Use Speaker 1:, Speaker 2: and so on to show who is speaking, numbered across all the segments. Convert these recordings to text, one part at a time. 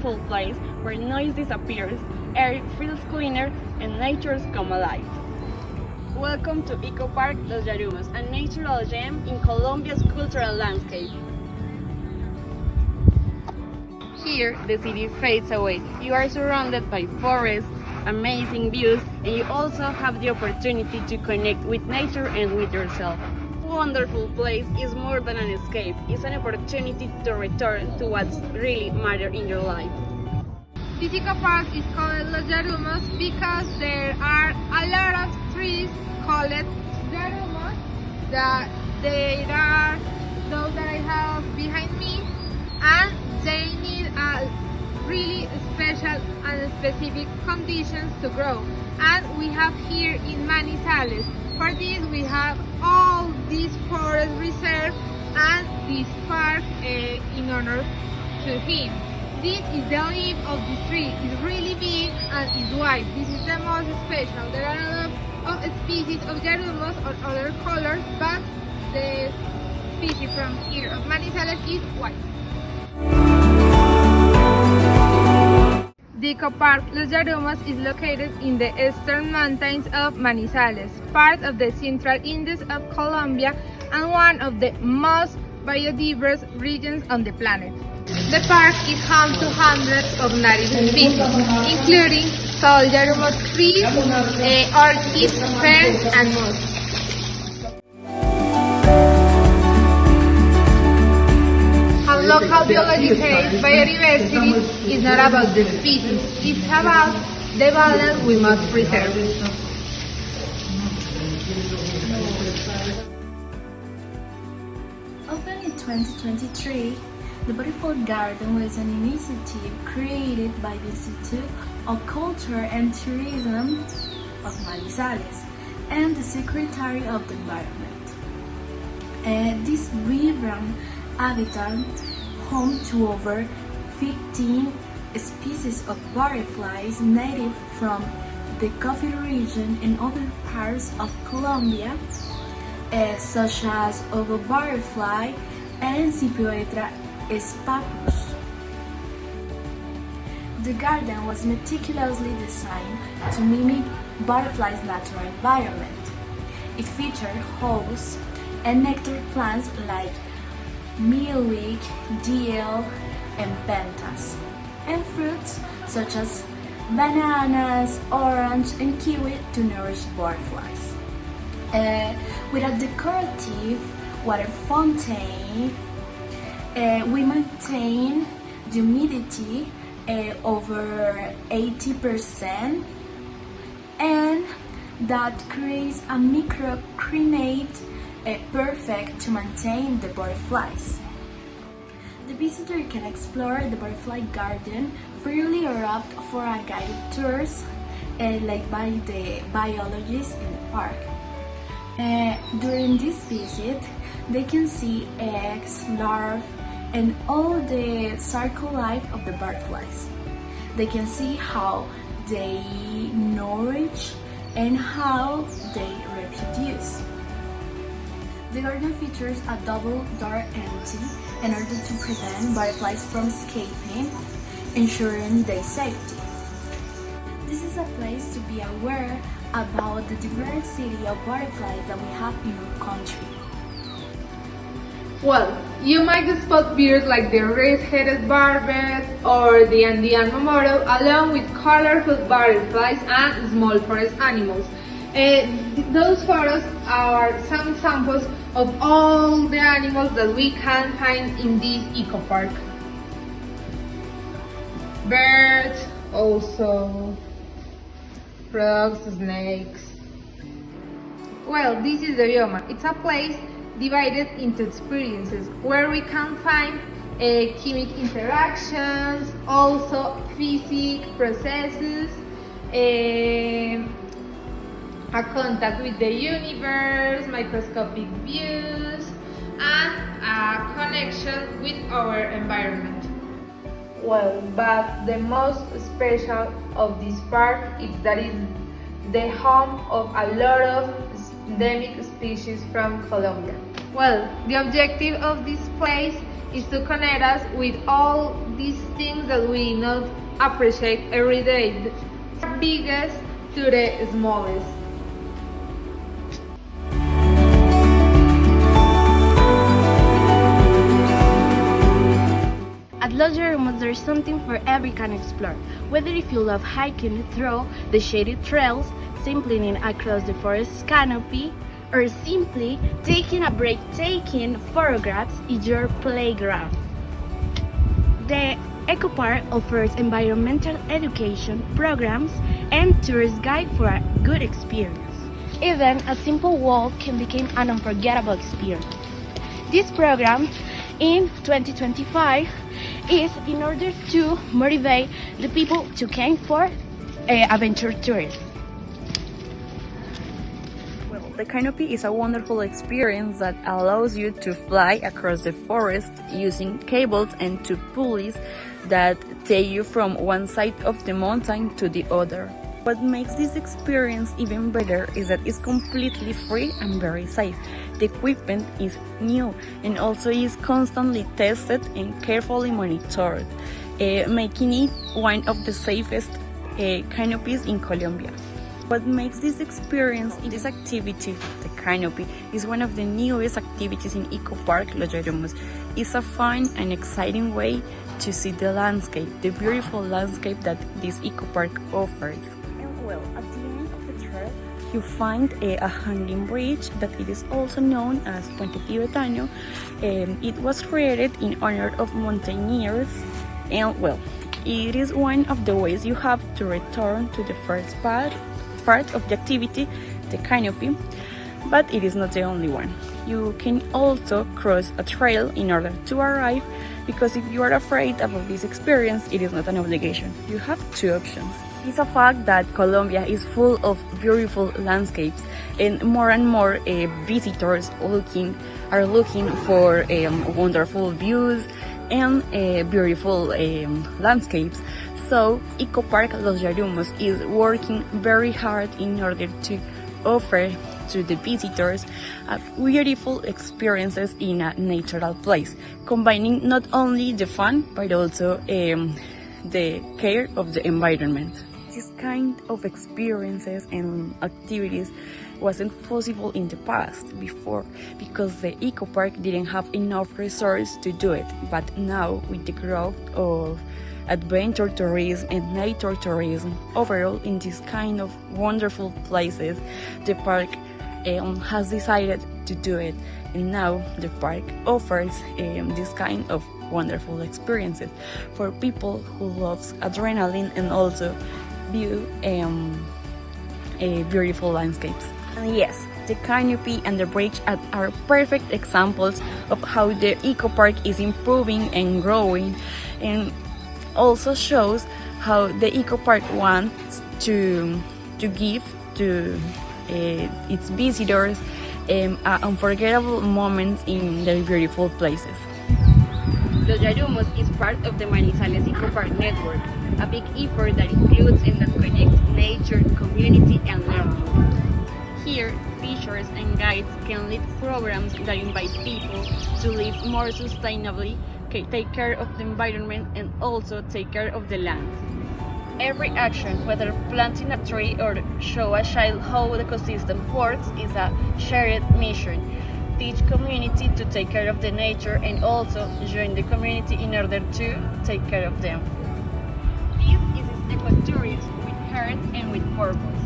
Speaker 1: beautiful place where noise disappears, air feels cleaner, and nature comes alive. Welcome to Ecopark Los Yarumos, a natural gem in Colombia's cultural landscape. Here, the city fades away. You are surrounded by forests, amazing views, and you also have the opportunity to connect with nature and with yourself. Wonderful place is more than an escape. It's an opportunity to return to what's really matters in your life.
Speaker 2: This Ecopark is called Los Yarumos because there are a lot of trees called yarumos. They are those that I have behind me, and they need a really special and specific conditions to grow. And we have here in Manizales. For this we have all this forest reserve and this park in honor to him. This is the leaf of the tree. It's really big and it's white. This is the most special. There are a lot of species of yarumos or other colors, but the species from here of Manizales is white. The Ecopark Los Yarumos is located in the eastern mountains of Manizales, part of the Central Andes of Colombia and one of the most biodiverse regions on the planet. The park is home to hundreds of native species, including tall yarumos trees, orchids, ferns, and moss. Local biology says biodiversity is not about the species, it's about the balance we must preserve.
Speaker 3: Opened in 2023, the Beautiful Garden was an initiative created by the Institute of Culture and Tourism of Manizales and the Secretary of the Environment. This vibrant habitat, home to over 15 species of butterflies native from the Coffee region and other parts of Colombia, such as oval butterfly and Cipioetra espapus. The garden was meticulously designed to mimic butterflies' natural environment. It featured hosts and nectar plants like mealywick, dill, and pentas, and fruits such as bananas, orange, and kiwi to nourish butterflies. With a decorative water fountain, we maintain the humidity over 80%, and that creates a microclimate perfect to maintain the butterflies. The visitor can explore the butterfly garden freely or opt for a guided tours led by the biologists in the park. During this visit, they can see eggs, larvae, and all the cycle life of the butterflies. They can see how they nourish and how they reproduce. The garden features a double door entry in order to prevent butterflies from escaping, ensuring their safety. This is a place to be aware about the diversity of butterflies that we have in our country.
Speaker 2: Well, you might spot birds like the red-headed barbet or the Andean momoro, along with colorful butterflies and small forest animals. Those photos are some samples of all the animals that we can find in this ecopark. Birds, also frogs, snakes. Well, this is the bioma. It's a place divided into experiences where we can find chemic interactions, also physics processes, a contact with the universe, microscopic views, and a connection with our environment. Well, but the most special of this park is that it's the home of a lot of endemic species from Colombia. Well, the objective of this place is to connect us with all these things that we not appreciate every day, the biggest to the smallest.
Speaker 3: At Los Yarumos, there's something for every can explore. Whether if you love hiking through the shaded trails, ziplining across the forest canopy, or simply taking a break taking photographs in your playground. The Ecopark offers environmental education programs and tourist guide for a good experience. Even a simple walk can become an unforgettable experience. This program in 2025 is in order to motivate the people to come for adventure tourism.
Speaker 1: Well, the canopy is a wonderful experience that allows you to fly across the forest using cables and two pulleys that take you from one side of the mountain to the other. What makes this experience even better is that it's completely free and very safe. The equipment is new and also is constantly tested and carefully monitored, making it one of the safest canopies in Colombia. What makes this experience, this activity, the canopy, is one of the newest activities in Ecopark Los Yarumos. It's a fun and exciting way to see the landscape, the beautiful landscape that this Ecopark offers. And well, at the end of the trail, you find a hanging bridge that it is also known as Puente Tibetano. It was created in honor of mountaineers, and well, it is one of the ways you have to return to the first part of the activity, the canopy, but it is not the only one. You can also cross a trail in order to arrive, because if you are afraid about this experience, it is not an obligation. You have two options. It's a fact that Colombia is full of beautiful landscapes, and more visitors are looking for wonderful views and beautiful landscapes. So Ecopark Los Yarumos is working very hard in order to offer to the visitors beautiful experiences in a natural place, combining not only the fun but also the care of the environment. This kind of experiences and activities wasn't possible in the past before, because the Ecopark didn't have enough resources to do it. But now, with the growth of adventure tourism and nature tourism overall in this kind of wonderful places, the park has decided to do it, and now the park offers this kind of wonderful experiences for people who loves adrenaline and also view beautiful landscapes. And yes, the canopy and the bridge are perfect examples of how the Ecopark is improving and growing, and also shows how the Ecopark wants to give to its visitors unforgettable moments in their beautiful places. Los Yarumos is part of the Manizales Ecopark network, a big effort that includes and that connects nature, community, and learning. Here, teachers and guides can lead programs that invite people to live more sustainably, take care of the environment, and also take care of the lands. Every action, whether planting a tree or show a child how the ecosystem works, is a shared mission. Teach community to take care of the nature and also join the community in order to take care of them. This is ecotourism with heart and with purpose.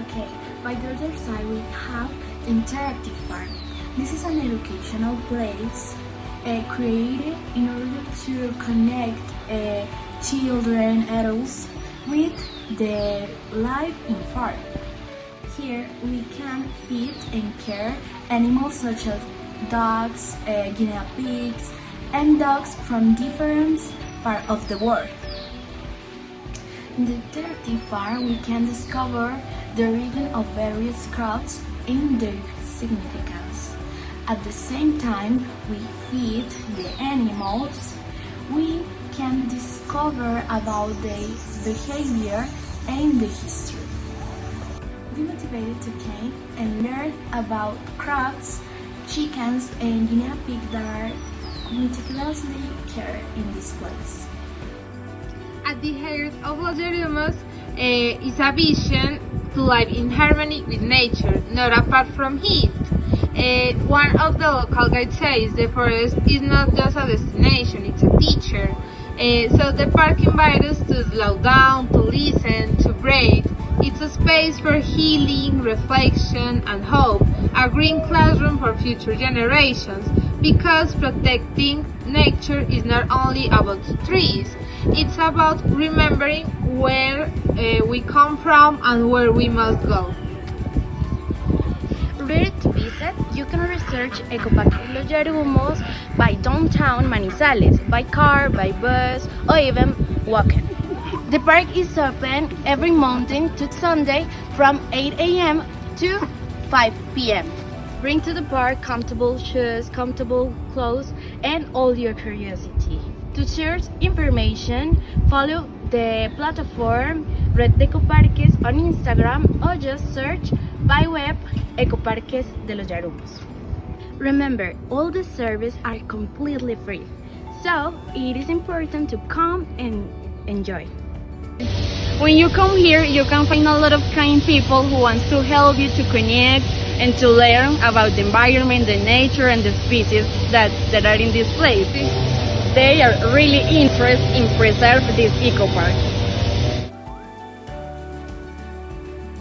Speaker 3: Okay, by the other side we have the interactive farm. This is an educational place created in order to connect children, adults with the life in farm. Here we can feed and care animals such as dogs, guinea pigs, and dogs from different parts of the world. In the interactive farm we can discover the origin of various crops and their significance. At the same time we feed the animals, we can discover about their behavior and the history. Be motivated to came and learn about crops, chickens, and guinea pigs that are meticulously care in this place.
Speaker 2: At the heart of Los Yarumos is a vision to live in harmony with nature, not apart from it. One of the local guides says the forest is not just a destination, it's a teacher. So the park invites us to slow down, to listen, to breathe. It's a space for healing, reflection, and hope, a green classroom for future generations, because protecting nature is not only about trees, it's about remembering where we come from and where we must go.
Speaker 1: Ready to visit? You can research Ecopark Los Yarumos by downtown Manizales, by car, by bus, or even walking. The park is open every Monday to Sunday from 8 a.m. to 5 p.m. Bring to the park comfortable shoes, comfortable clothes, and all your curiosity. To share information, follow the platform Red de Ecoparques on Instagram or just search by web Ecoparques de los Yarumos. Remember, all the services are completely free, so it is important to come and enjoy. When you come here, you can find a lot of kind people who want to help you to connect and to learn about the environment, the nature, and the species that are in this place. They are really interested in preserve this eco park.